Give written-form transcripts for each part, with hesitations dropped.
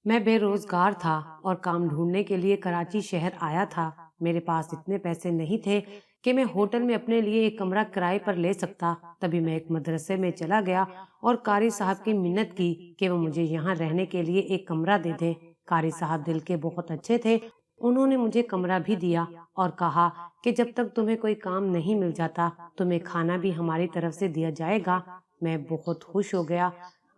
میں بے روزگار تھا اور کام ڈھونڈنے کے لیے کراچی شہر آیا تھا۔ میرے پاس اتنے پیسے نہیں تھے کہ میں ہوٹل میں اپنے لیے ایک کمرہ کرائے پر لے سکتا۔ تبھی میں ایک مدرسے میں چلا گیا اور قاری صاحب کی منت کی کہ وہ مجھے یہاں رہنے کے لیے ایک کمرہ دے دیں۔ قاری صاحب دل کے بہت اچھے تھے، انہوں نے مجھے کمرہ بھی دیا اور کہا کہ جب تک تمہیں کوئی کام نہیں مل جاتا تمہیں کھانا بھی ہماری طرف سے دیا جائے گا۔ میں بہت خوش ہو گیا۔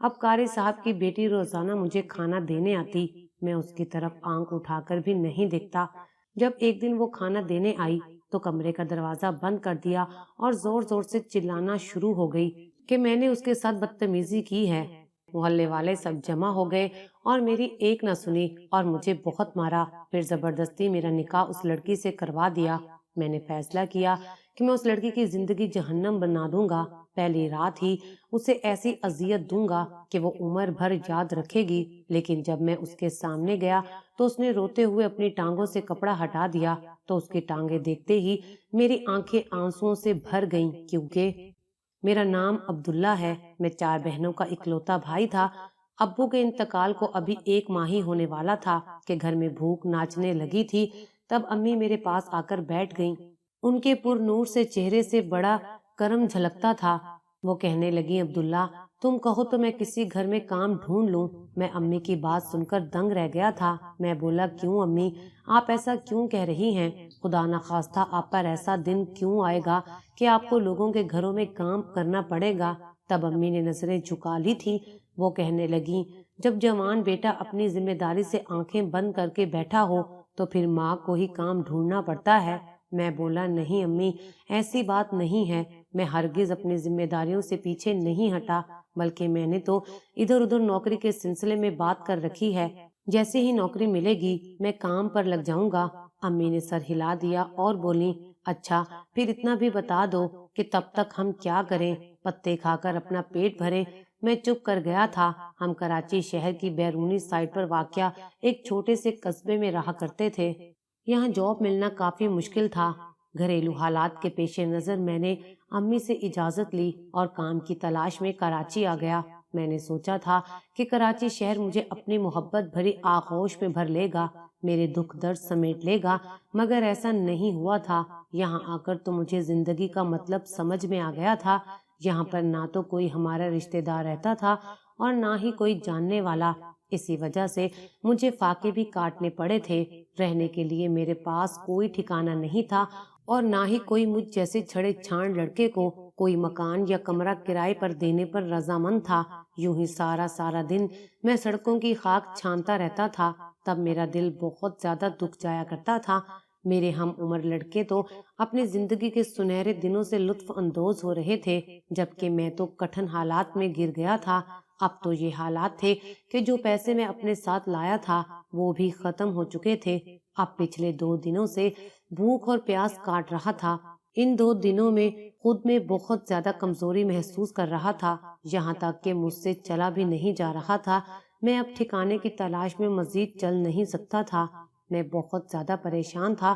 اب قاری صاحب کی بیٹی روزانہ مجھے کھانا دینے آتی، میں اس کی طرف آنکھ اٹھا کر بھی نہیں دیکھتا۔ جب ایک دن وہ کھانا دینے آئی تو کمرے کا دروازہ بند کر دیا اور زور زور سے چلانا شروع ہو گئی کہ میں نے اس کے ساتھ بدتمیزی کی ہے۔ محلے والے سب جمع ہو گئے اور میری ایک نہ سنی اور مجھے بہت مارا۔ پھر زبردستی میرا نکاح اس لڑکی سے کروا دیا۔ میں نے فیصلہ کیا کہ میں اس لڑکی کی زندگی جہنم بنا دوں گا۔ پہلی رات ہی اسے ایسی اذیت دوں گا کہ وہ عمر بھر یاد رکھے گی۔ لیکن جب میں اس کے سامنے گیا تو اس نے روتے ہوئے اپنی ٹانگوں سے کپڑا ہٹا دیا تو اس کی ٹانگیں دیکھتے ہی میری آنکھیں آنسوؤں سے بھر گئیں، کیونکہ میرا نام عبداللہ ہے۔ میں 4 بہنوں کا اکلوتا بھائی تھا۔ ابو کے انتقال کو ابھی 1 ماہ ہی ہونے والا تھا کہ گھر میں بھوک ناچنے لگی تھی۔ تب امی میرے پاس آ کر بیٹھ گئیں۔ ان کے پر نور سے چہرے سے بڑا کرم جھلکتا تھا۔ وہ کہنے لگی، عبداللہ تم کہو تو میں کسی گھر میں کام ڈھونڈ لوں۔ میں امی کی بات سن کر دنگ رہ گیا تھا۔ میں بولا، کیوں امی، آپ ایسا کیوں کہہ رہی ہیں؟ خدا نخواستہ آپ پر ایسا دن کیوں آئے گا کہ آپ کو لوگوں کے گھروں میں کام کرنا پڑے گا؟ تب امی نے نظریں جھکا لی تھی۔ وہ کہنے لگی، جب جوان بیٹا اپنی ذمہ داری سے آنکھیں بند کر کے بیٹھا ہو تو پھر ماں کو ہی کام ڈھونڈنا پڑتا ہے۔ میں بولا، نہیں امی، ایسی بات نہیں ہے۔ میں ہرگز اپنی ذمہ داریوں سے پیچھے نہیں ہٹا، بلکہ میں نے تو ادھر ادھر نوکری کے سلسلے میں بات کر رکھی ہے۔ جیسے ہی نوکری ملے گی میں کام پر لگ جاؤں گا۔ امی نے سر ہلا دیا اور بولی، اچھا پھر اتنا بھی بتا دو کہ تب تک ہم کیا کریں، پتے کھا کر اپنا پیٹ بھریں۔ میں چپ کر گیا تھا۔ ہم کراچی شہر کی بیرونی سائڈ پر واقع ایک چھوٹے سے قصبے میں رہا کرتے تھے۔ یہاں جاب ملنا کافی مشکل تھا۔ گھریلو حالات کے پیش نظر میں نے امی سے اجازت لی اور کام کی تلاش میں کراچی آ گیا۔ میں نے سوچا تھا کہ کراچی شہر مجھے اپنی محبت بھری آغوش میں بھر لے گا، میرے دکھ درد سمیٹ لے گا، مگر ایسا نہیں ہوا تھا۔ یہاں آ کر تو مجھے زندگی کا مطلب سمجھ میں آ گیا تھا۔ یہاں پر نہ تو کوئی ہمارا رشتہ دار رہتا تھا اور نہ ہی کوئی جاننے والا۔ اسی وجہ سے مجھے فاقے بھی کاٹنے پڑے تھے۔ رہنے کے لیے میرے پاس کوئی ٹھکانہ نہیں تھا اور نہ ہی کوئی مجھ جیسے چھڑے چھان لڑکے کو کوئی مکان یا کمرہ کرائے پر دینے پر رضامند تھا۔ یوں ہی سارا دن میں سڑکوں کی خاک چھانتا رہتا تھا۔ تب میرا دل بہت زیادہ دکھ جایا کرتا تھا۔ میرے ہم عمر لڑکے تو اپنی زندگی کے سنہرے دنوں سے لطف اندوز ہو رہے تھے، جبکہ میں تو کٹھن حالات میں گر گیا تھا۔ اب تو یہ حالات تھے کہ جو پیسے میں اپنے ساتھ لایا تھا وہ بھی ختم ہو چکے تھے۔ اب پچھلے 2 دنوں سے بھوک اور پیاس کاٹ رہا تھا۔ ان 2 دنوں میں خود میں بہت زیادہ کمزوری محسوس کر رہا تھا، یہاں تک کہ مجھ سے چلا بھی نہیں جا رہا تھا۔ میں اب ٹھکانے کی تلاش میں مزید چل نہیں سکتا تھا۔ میں بہت زیادہ پریشان تھا،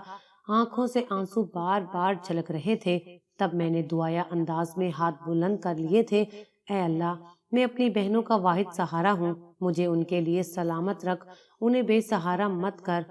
آنکھوں سے آنسو بار بار چھلک رہے تھے۔ تب میں نے دعائیا انداز میں ہاتھ بلند کر لیے تھے، اے اللہ، میں اپنی بہنوں کا واحد سہارا ہوں، مجھے ان کے لیے سلامت رکھ، انہیں بے سہارا مت کر۔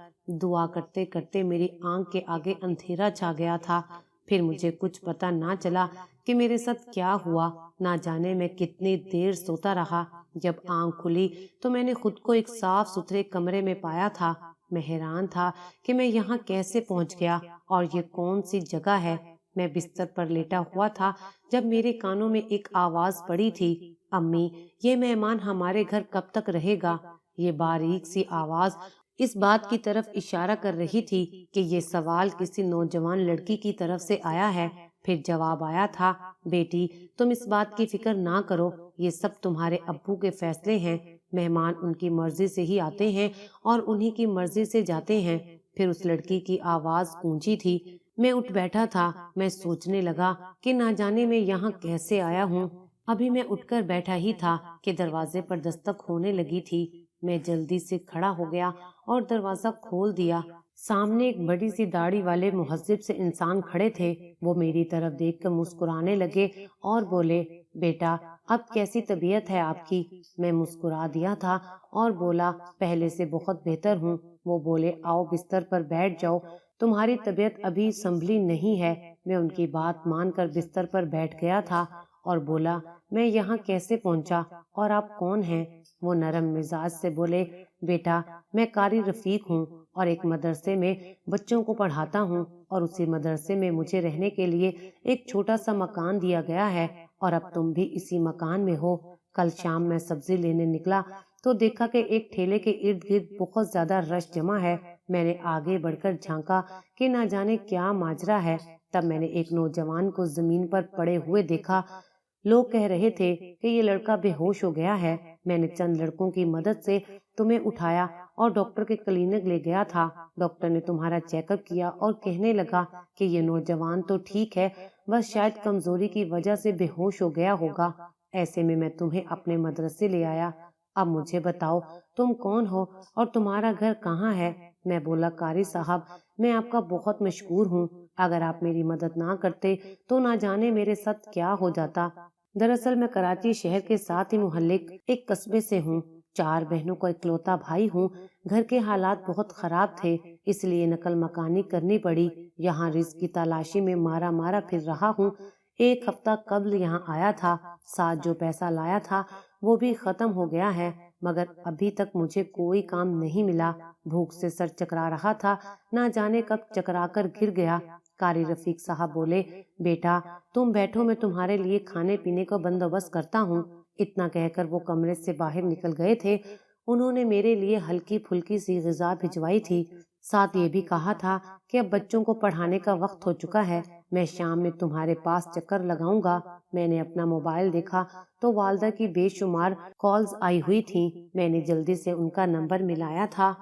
دعا کرتے کرتے میری آنکھ کے آگے اندھیرا چھا گیا تھا۔ پھر مجھے کچھ پتا نہ چلا کہ میرے ساتھ کیا ہوا، نہ جانے میں کتنی دیر سوتا رہا۔ جب آنکھ کھلی تو میں نے خود کو ایک صاف ستھرے کمرے میں پایا تھا۔ میں حیران تھا کہ میں یہاں کیسے پہنچ گیا اور یہ کون سی جگہ ہے۔ میں بستر پر لیٹا ہوا تھا جب میرے کانوں میں ایک آواز پڑی تھی، امی، یہ مہمان ہمارے گھر کب تک رہے گا؟ یہ باریک سی آواز اس بات کی طرف اشارہ کر رہی تھی کہ یہ سوال کسی نوجوان لڑکی کی طرف سے آیا ہے۔ پھر جواب آیا تھا، بیٹی تم اس بات کی فکر نہ کرو، یہ سب تمہارے ابو کے فیصلے ہیں، مہمان ان کی مرضی سے ہی آتے ہیں اور انہی کی مرضی سے جاتے ہیں۔ پھر اس لڑکی کی آواز گونجی تھی۔ میں اٹھ بیٹھا تھا۔ میں سوچنے لگا کہ نہ جانے میں یہاں کیسے آیا ہوں۔ ابھی میں اٹھ کر بیٹھا ہی تھا کہ دروازے پر دستک ہونے لگی تھی۔ میں جلدی سے کھڑا ہو گیا اور دروازہ کھول دیا۔ سامنے ایک بڑی سی داڑھی والے مہذب سے انسان کھڑے تھے۔ وہ میری طرف دیکھ کر مسکرانے لگے اور بولے، بیٹا اب کیسی طبیعت ہے آپ کی؟ میں مسکرا دیا تھا اور بولا پہلے سے بہت بہتر ہوں۔ وہ بولے آؤ بستر پر بیٹھ جاؤ، تمہاری طبیعت ابھی سنبھلی نہیں ہے۔ میں ان کی بات مان کر بستر پر بیٹھ گیا تھا اور بولا میں یہاں کیسے پہنچا اور آپ کون ہیں؟ وہ نرم مزاج سے بولے بیٹا میں قاری رفیق ہوں اور ایک مدرسے میں بچوں کو پڑھاتا ہوں، اور اسی مدرسے میں مجھے رہنے کے لیے ایک چھوٹا سا مکان دیا گیا ہے، اور اب تم بھی اسی مکان میں ہو۔ کل شام میں سبزی لینے نکلا تو دیکھا کہ ایک ٹھیلے کے ارد گرد بہت زیادہ رش جمع ہے۔ میں نے آگے بڑھ کر جھانکا کہ نہ جانے کیا ماجرا ہے۔ تب میں نے ایک نوجوان کو زمین پر پڑے ہوئے دیکھا۔ لوگ کہہ رہے تھے کہ یہ لڑکا بے ہوش ہو گیا ہے۔ میں نے چند لڑکوں کی مدد سے تمہیں اٹھایا اور ڈاکٹر کے کلینک لے گیا تھا۔ ڈاکٹر نے تمہارا چیک اپ کیا اور کہنے لگا کہ یہ نوجوان تو ٹھیک ہے، بس شاید کمزوری کی وجہ سے بے ہوش ہو گیا ہوگا۔ ایسے میں تمہیں اپنے مدرسے لے آیا۔ اب مجھے بتاؤ تم کون ہو اور تمہارا گھر کہاں ہے؟ میں بولا قاری صاحب میں آپ کا بہت مشکور ہوں، اگر آپ میری مدد نہ کرتے تو نہ جانے میرے ساتھ کیا ہو جاتا۔ دراصل میں کراچی شہر کے ساتھ ہی محلے ایک قصبے سے ہوں، 4 بہنوں کا اکلوتا بھائی ہوں۔ گھر کے حالات بہت خراب تھے، اس لیے نقل مکانی کرنی پڑی۔ یہاں رزق کی تلاشی میں مارا مارا پھر رہا ہوں۔ 1 ہفتہ قبل یہاں آیا تھا، ساتھ جو پیسہ لایا تھا وہ بھی ختم ہو گیا ہے، مگر ابھی تک مجھے کوئی کام نہیں ملا۔ بھوک سے سر چکرا رہا تھا، نہ جانے کب چکرا کر گر گیا۔ قاری رفیق صاحب بولے بیٹا تم بیٹھو، میں تمہارے لیے کھانے پینے کا بندوبست کرتا ہوں۔ اتنا کہہ کر وہ کمرے سے باہر نکل گئے تھے۔ انہوں نے میرے لیے ہلکی پھلکی سی غذا بھجوائی تھی، ساتھ یہ بھی کہا تھا کہ اب بچوں کو پڑھانے کا وقت ہو چکا ہے، میں شام میں تمہارے پاس چکر لگاؤں گا۔ میں نے اپنا موبائل دیکھا تو والدہ کی بے شمار کالز آئی ہوئی تھیں۔ میں نے جلدی سے ان کا نمبر ملایا تھا،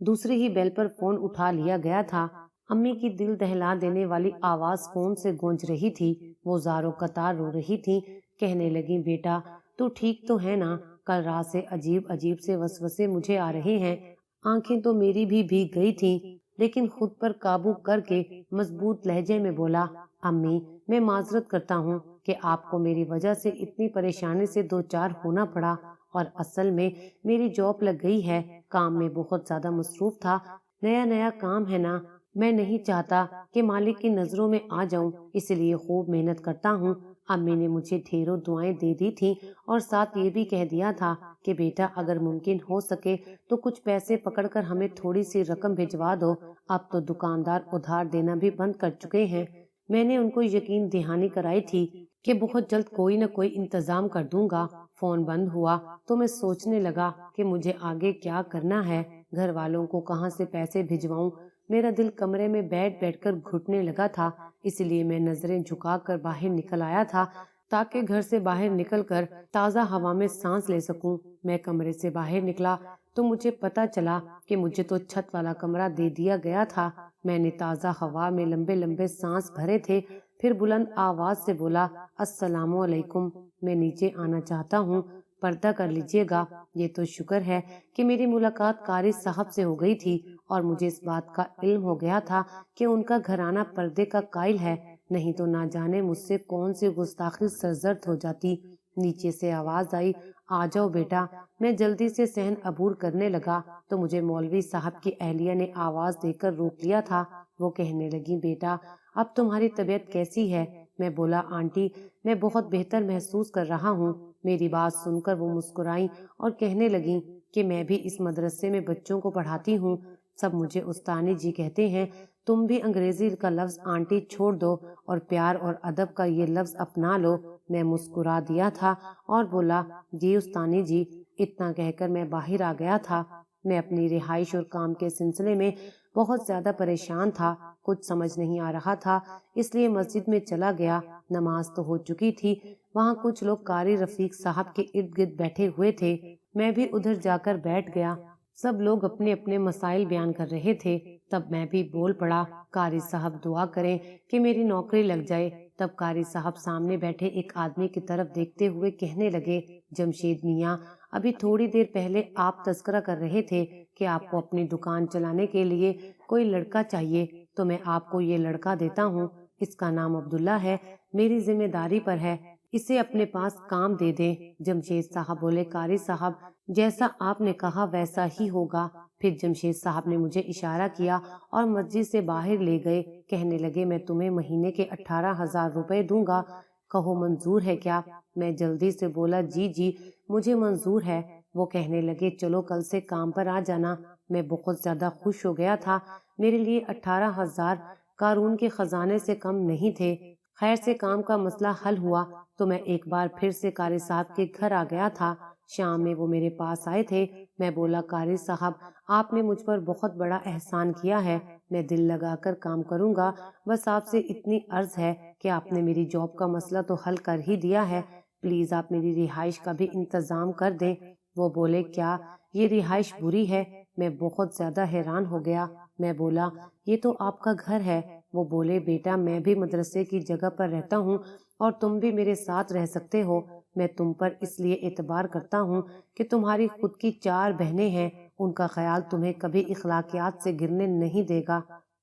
دوسری ہی بیل پر فون اٹھا لیا گیا تھا۔ امی کی دل دہلا دینے والی آواز فون سے گونج رہی تھی، وہ زاروں قطار رو رہی تھی، کہنے لگی بیٹا تو ٹھیک تو ہے نا؟ کل رات سے عجیب عجیب سے وسوسے مجھے آ رہے ہیں۔ آنکھیں تو میری بھی بھیگ گئی تھیں، لیکن خود پر قابو کر کے مضبوط لہجے میں بولا امی میں معذرت کرتا ہوں کہ آپ کو میری وجہ سے اتنی پریشانی سے دوچار ہونا پڑا، اور اصل میں میری جاب لگ گئی ہے، کام میں بہت زیادہ مصروف تھا، نیا کام ہے نا، میں نہیں چاہتا کہ مالک کی نظروں میں آ جاؤں، اس لیے خوب محنت کرتا ہوں۔ امی نے مجھے ڈھیروں دعائیں دے دی تھی اور ساتھ یہ بھی کہہ دیا تھا کہ بیٹا اگر ممکن ہو سکے تو کچھ پیسے پکڑ کر ہمیں تھوڑی سی رقم بھجوا دو، اب تو دکاندار ادھار دینا بھی بند کر چکے ہیں۔ میں نے ان کو یقین دہانی کرائی تھی کہ بہت جلد کوئی نہ کوئی انتظام کر دوں گا۔ فون بند ہوا تو میں سوچنے لگا کہ مجھے آگے کیا کرنا ہے، گھر والوں کو کہاں سے پیسے بھجواؤں۔ میرا دل کمرے میں بیٹھ کر گھٹنے لگا تھا، اس لیے میں نظریں جھکا کر باہر نکل آیا تھا تاکہ گھر سے باہر نکل کر تازہ ہوا میں سانس لے سکوں۔ میں کمرے سے باہر نکلا تو مجھے پتا چلا کہ مجھے تو چھت والا کمرہ دے دیا گیا تھا۔ میں نے تازہ ہوا میں لمبے لمبے سانس بھرے تھے، پھر بلند آواز سے بولا السلام علیکم، میں نیچے آنا چاہتا ہوں، پردہ کر لیجیے گا۔ یہ تو شکر ہے کہ میری ملاقات قاری صاحب سے ہو گئی تھی اور مجھے اس بات کا علم ہو گیا تھا کہ ان کا گھرانہ پردے کا قائل ہے، نہیں تو نہ جانے مجھ سے کون سی گستاخی سرزد ہو جاتی۔ نیچے سے آواز آئی آ جاؤ بیٹا۔ میں جلدی سے صحن عبور کرنے لگا تو مجھے مولوی صاحب کی اہلیہ نے آواز دے کر روک لیا تھا۔ وہ کہنے لگی بیٹا اب تمہاری طبیعت کیسی ہے؟ میں بولا آنٹی میں بہت بہتر محسوس کر رہا ہوں۔ میری بات سن کر وہ مسکرائیں اور کہنے لگیں کہ میں بھی اس مدرسے میں بچوں کو پڑھاتی ہوں، سب مجھے استانی جی کہتے ہیں، تم بھی انگریزی کا لفظ آنٹی چھوڑ دو اور پیار اور ادب کا یہ لفظ اپنا لو۔ میں مسکرا دیا تھا اور بولا جی استانی جی۔ اتنا کہہ کر میں باہر آ گیا تھا۔ میں اپنی رہائش اور کام کے سلسلے میں بہت زیادہ پریشان تھا، کچھ سمجھ نہیں آ رہا تھا، اس لیے مسجد میں چلا گیا۔ نماز تو ہو چکی تھی، وہاں کچھ لوگ قاری رفیق صاحب کے ارد گرد بیٹھے ہوئے تھے، میں بھی ادھر جا کر بیٹھ گیا۔ سب لوگ اپنے اپنے مسائل بیان کر رہے تھے، تب میں بھی بول پڑا قاری صاحب دعا کریں کہ میری نوکری لگ جائے۔ تب قاری صاحب سامنے بیٹھے ایک آدمی کی طرف دیکھتے ہوئے کہنے لگے جمشید میاں ابھی تھوڑی دیر پہلے آپ تذکرہ کر رہے تھے کہ آپ کو اپنی دکان چلانے کے لیے کوئی لڑکا چاہیے، تو میں آپ کو یہ لڑکا دیتا ہوں، اس کا نام عبداللہ ہے، میری ذمہ داری پر ہے، اسے اپنے پاس کام دے دیں۔ جمشید صاحب بولے قاری صاحب جیسا آپ نے کہا ویسا ہی ہوگا۔ پھر جمشید صاحب نے مجھے اشارہ کیا اور مسجد سے باہر لے گئے، کہنے لگے میں تمہیں مہینے کے 18,000 روپے دوں گا، کہو منظور ہے کیا؟ میں جلدی سے بولا جی جی مجھے منظور ہے۔ وہ کہنے لگے چلو کل سے کام پر آ جانا۔ میں بہت زیادہ خوش ہو گیا تھا، میرے لیے 18,000 قارون کے خزانے سے کم نہیں تھے۔ خیر سے کام کا مسئلہ حل ہوا تو میں ایک بار پھر سے قاری صاحب کے گھر آ گیا تھا۔ شام میں وہ میرے پاس آئے تھے۔ میں بولا قاری صاحب آپ نے مجھ پر بہت بڑا احسان کیا ہے، میں دل لگا کر کام کروں گا، بس آپ سے اتنی عرض ہے کہ آپ نے میری جاب کا مسئلہ تو حل کر ہی دیا ہے، پلیز آپ میری رہائش کا بھی انتظام کر دیں۔ وہ بولے کیا یہ رہائش بری ہے؟ میں بہت زیادہ حیران ہو گیا۔ میں بولا یہ تو آپ کا گھر ہے۔ وہ بولے بیٹا میں بھی مدرسے کی جگہ پر رہتا ہوں اور تم بھی میرے ساتھ رہ سکتے ہو، میں تم پر اس لیے اعتبار کرتا ہوں کہ تمہاری خود کی 4 بہنیں ہیں، ان کا خیال تمہیں کبھی اخلاقیات سے گرنے نہیں دے گا۔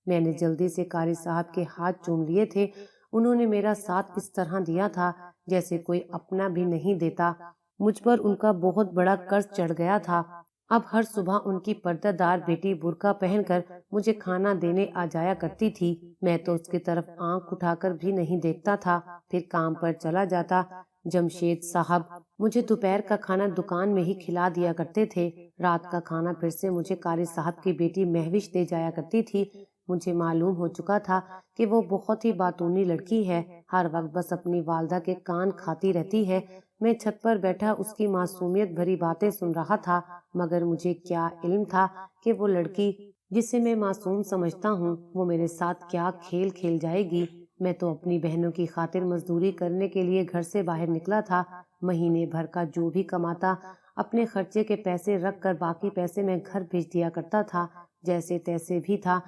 میں نے جلدی سے قاری صاحب کے ہاتھ چوم لیے تھے، انہوں نے میرا ساتھ اس طرح دیا تھا جیسے کوئی اپنا بھی نہیں دیتا۔ مجھ پر ان کا بہت بڑا قرض چڑھ گیا تھا۔ اب ہر صبح ان کی پردہ دار بیٹی برقع پہن کر مجھے کھانا دینے آ جایا کرتی تھی، میں تو اس کی طرف آنکھ اٹھا کر بھی نہیں دیکھتا تھا، پھر کام پر چلا جاتا۔ جمشید صاحب مجھے دوپہر کا کھانا دکان میں ہی کھلا دیا کرتے تھے، رات کا کھانا پھر سے مجھے قاری صاحب کی بیٹی مہوش دے جایا کرتی تھی۔ مجھے معلوم ہو چکا تھا کہ وہ بہت ہی باتونی لڑکی ہے، ہر وقت بس اپنی والدہ کے کان کھاتی رہتی ہے۔ میں چھت پر بیٹھا اس کی معصومیت بھری باتیں سن رہا تھا، مگر مجھے کیا علم تھا کہ وہ لڑکی جسے میں معصوم سمجھتا ہوں وہ میرے ساتھ کیا کھیل کھیل جائے گی۔ میں تو اپنی بہنوں کی خاطر مزدوری کرنے کے لیے گھر سے باہر نکلا تھا، مہینے بھر کا جو بھی کماتا اپنے خرچے کے پیسے رکھ کر باقی پیسے میں گھر بھیج دیا کرتا تھا، جیسے تیسے بھی تھا،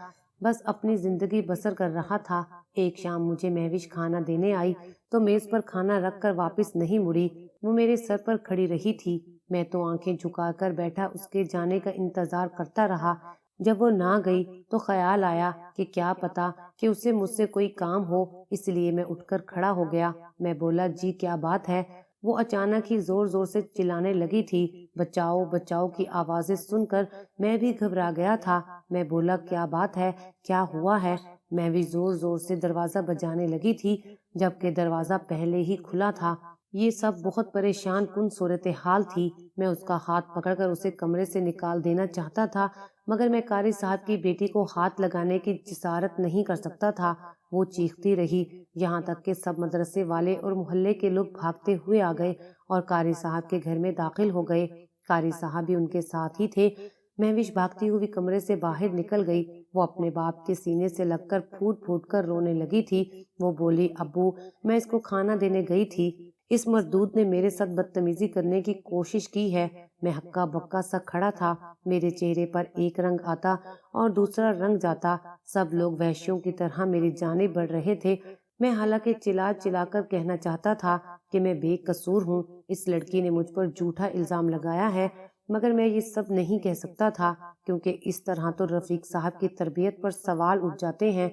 بس اپنی زندگی بسر کر رہا تھا۔ ایک شام مجھے مہوش کھانا دینے آئی تو میز پر کھانا رکھ کر واپس نہیں مڑی، وہ میرے سر پر کھڑی رہی تھی۔ میں تو آنکھیں جھکا کر بیٹھا اس کے جانے کا انتظار کرتا رہا۔ جب وہ نہ گئی تو خیال آیا کہ کیا پتا کہ اسے مجھ سے کوئی کام ہو، اس لیے میں اٹھ کر کھڑا ہو گیا۔ میں بولا جی کیا بات ہے؟ وہ اچانک ہی زور زور سے چلانے لگی تھی، بچاؤ بچاؤ کی آوازیں سن کر میں بھی گھبرا گیا تھا۔ میں بولا کیا بات ہے، کیا ہوا ہے؟ میں بھی زور زور سے دروازہ بجانے لگی تھی، جبکہ دروازہ پہلے ہی کھلا تھا۔ یہ سب بہت پریشان کن صورتحال تھی۔ میں اس کا ہاتھ پکڑ کر اسے کمرے سے نکال دینا چاہتا تھا، مگر میں قاری صاحب کی بیٹی کو ہاتھ لگانے کی جسارت نہیں کر سکتا تھا۔ وہ چیختی رہی، یہاں تک کہ سب مدرسے والے اور محلے کے لوگ بھاگتے ہوئے آ گئے اور قاری صاحب کے گھر میں داخل ہو گئے۔ قاری صاحب بھی ان کے ساتھ ہی تھے۔ مہوش بھاگتی ہوئی کمرے سے باہر نکل گئی، وہ اپنے باپ کے سینے سے لگ کر پھوٹ پھوٹ کر رونے لگی تھی۔ وہ بولی ابو میں اس کو کھانا دینے گئی تھی، اس مردود نے میرے ساتھ بدتمیزی کرنے کی کوشش کی ہے۔ میں ہکا بکا سا کھڑا تھا، میرے چہرے پر ایک رنگ آتا اور دوسرا رنگ جاتا، سب لوگ وحشیوں کی طرح میری جانب بڑھ رہے تھے۔ میں حالانکہ چلا چلا کر کہنا چاہتا تھا کہ میں بے قصور ہوں، اس لڑکی نے مجھ پر جھوٹا الزام لگایا ہے، مگر میں یہ سب نہیں کہہ سکتا تھا کیونکہ اس طرح تو رفیق صاحب کی تربیت پر سوال اٹھ جاتے ہیں۔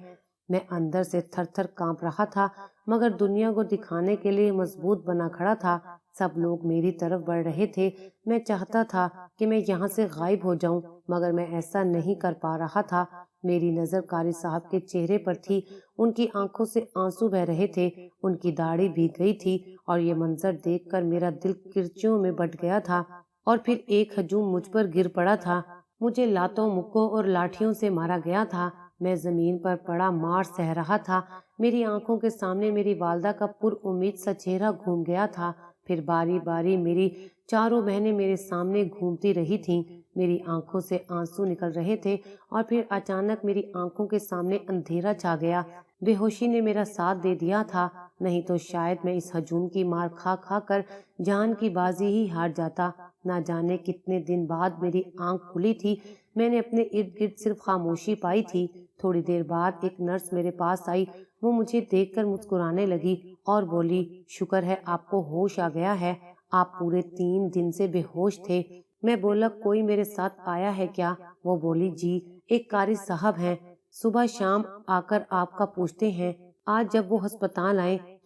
میں اندر سے تھر تھر کانپ رہا تھا، مگر دنیا کو دکھانے کے لیے مضبوط بنا کھڑا تھا۔ سب لوگ میری طرف بڑھ رہے تھے، میں چاہتا تھا کہ میں یہاں سے غائب ہو جاؤں، مگر میں ایسا نہیں کر پا رہا تھا۔ میری نظر قاری صاحب کے چہرے پر تھی، ان کی آنکھوں سے آنسو بہ رہے تھے، ان کی داڑھی بھیگ گئی تھی اور یہ منظر دیکھ کر میرا دل کرچیوں میں بٹ گیا تھا اور پھر ایک ہجوم مجھ پر گر پڑا تھا۔ مجھے لاتوں مکوں اور لاٹھیوں سے مارا گیا تھا، میں زمین پر پڑا مار سہ رہا تھا۔ میری آنکھوں کے سامنے میری والدہ کا پر امید سا چہرہ گھوم گیا تھا، پھر باری باری میری 4 بہنیں میرے سامنے گھومتی رہی تھیں، میری آنکھوں سے آنسو نکل رہے تھے اور پھر اچانک میری آنکھوں کے سامنے اندھیرا چھا گیا۔ بے ہوشی نے میرا ساتھ دے دیا تھا، نہیں تو شاید میں اس ہجوم کی مار کھا کھا کر جان کی بازی ہی ہار جاتا۔ نہ جانے کتنے دن بعد میری آنکھ کھلی تھی، میں نے اپنے ارد گرد صرف خاموشی پائی تھی۔ تھوڑی دیر بعد ایک نرس میرے پاس آئی، وہ مجھے دیکھ کر مسکرانے لگی اور بولی شکر ہے آپ کو ہوش آ گیا ہے، آپ پورے 3 دن سے بے ہوش تھے۔ میں بولا کوئی میرے ساتھ آیا ہے کیا؟ وہ بولی جی ایک قاری صاحب ہیں، صبح شام آ کر آپ کا پوچھتے ہیں، آج جب وہ ہسپتال آئے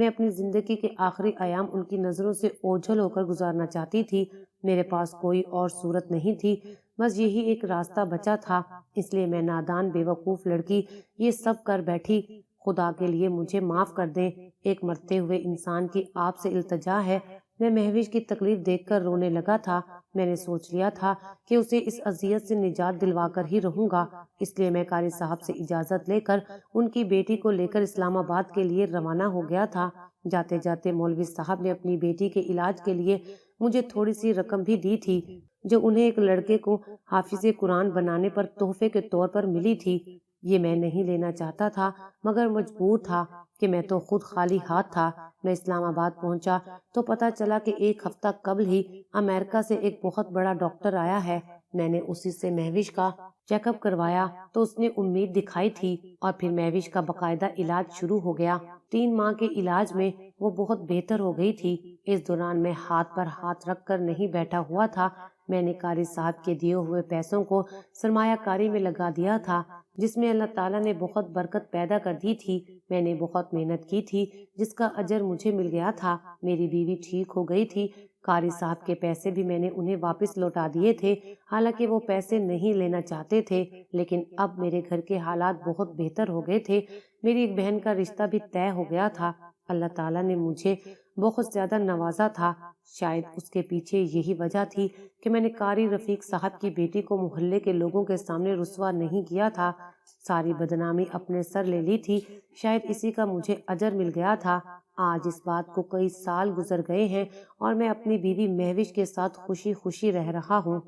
میں اپنی زندگی کے آخری ایام ان کی نظروں سے اوجھل ہو کر گزارنا چاہتی تھی۔ میرے پاس کوئی اور صورت نہیں تھی، بس یہی ایک راستہ بچا تھا، اس لیے میں نادان بیوقوف لڑکی یہ سب کر بیٹھی۔ خدا کے لیے مجھے معاف کر دیں، ایک مرتے ہوئے انسان کی آپ سے التجا ہے۔ میں مہوش کی تکلیف دیکھ کر رونے لگا تھا۔ میں نے سوچ لیا تھا کہ اسے اس اذیت سے نجات دلوا کر ہی رہوں گا، اس لیے میں قاری صاحب سے اجازت لے کر ان کی بیٹی کو لے کر اسلام آباد کے لیے روانہ ہو گیا تھا۔ جاتے جاتے مولوی صاحب نے اپنی بیٹی کے علاج کے لیے مجھے تھوڑی سی رقم بھی دی تھی، جو انہیں ایک لڑکے کو حافظ قرآن بنانے پر تحفے کے طور پر ملی تھی۔ یہ میں نہیں لینا چاہتا تھا، مگر مجبور تھا کہ میں تو خود خالی ہاتھ تھا۔ میں اسلام آباد پہنچا تو پتا چلا کہ ایک ہفتہ قبل ہی امریکہ سے ایک بہت بڑا ڈاکٹر آیا ہے۔ میں نے اسی سے مہوش کا چیک اپ کروایا تو اس نے امید دکھائی تھی، اور پھر مہوش کا باقاعدہ علاج شروع ہو گیا۔ 3 ماہ کے علاج میں وہ بہت بہتر ہو گئی تھی۔ اس دوران میں ہاتھ پر ہاتھ رکھ کر نہیں بیٹھا ہوا تھا۔ میں نے قاری صاحب کے دیے ہوئے پیسوں کو سرمایہ کاری میں لگا دیا تھا، جس میں اللہ تعالیٰ نے بہت برکت پیدا کر دی تھی۔ میں نے بہت محنت کی تھی، جس کا اجر مجھے مل گیا تھا۔ میری بیوی ٹھیک ہو گئی تھی۔ قاری صاحب کے پیسے بھی میں نے انہیں واپس لوٹا دیے تھے، حالانکہ وہ پیسے نہیں لینا چاہتے تھے، لیکن اب میرے گھر کے حالات بہت بہتر ہو گئے تھے۔ میری ایک بہن کا رشتہ بھی طے ہو گیا تھا۔ اللہ تعالیٰ نے مجھے بہت زیادہ نوازا تھا۔ شاید اس کے پیچھے یہی وجہ تھی کہ میں نے قاری رفیق صاحب کی بیٹی کو محلے کے لوگوں کے سامنے رسوا نہیں کیا تھا، ساری بدنامی اپنے سر لے لی تھی۔ شاید اسی کا مجھے اجر مل گیا تھا۔ آج اس بات کو کئی سال گزر گئے ہیں اور میں اپنی بیوی مہوش کے ساتھ خوشی خوشی رہ رہا ہوں۔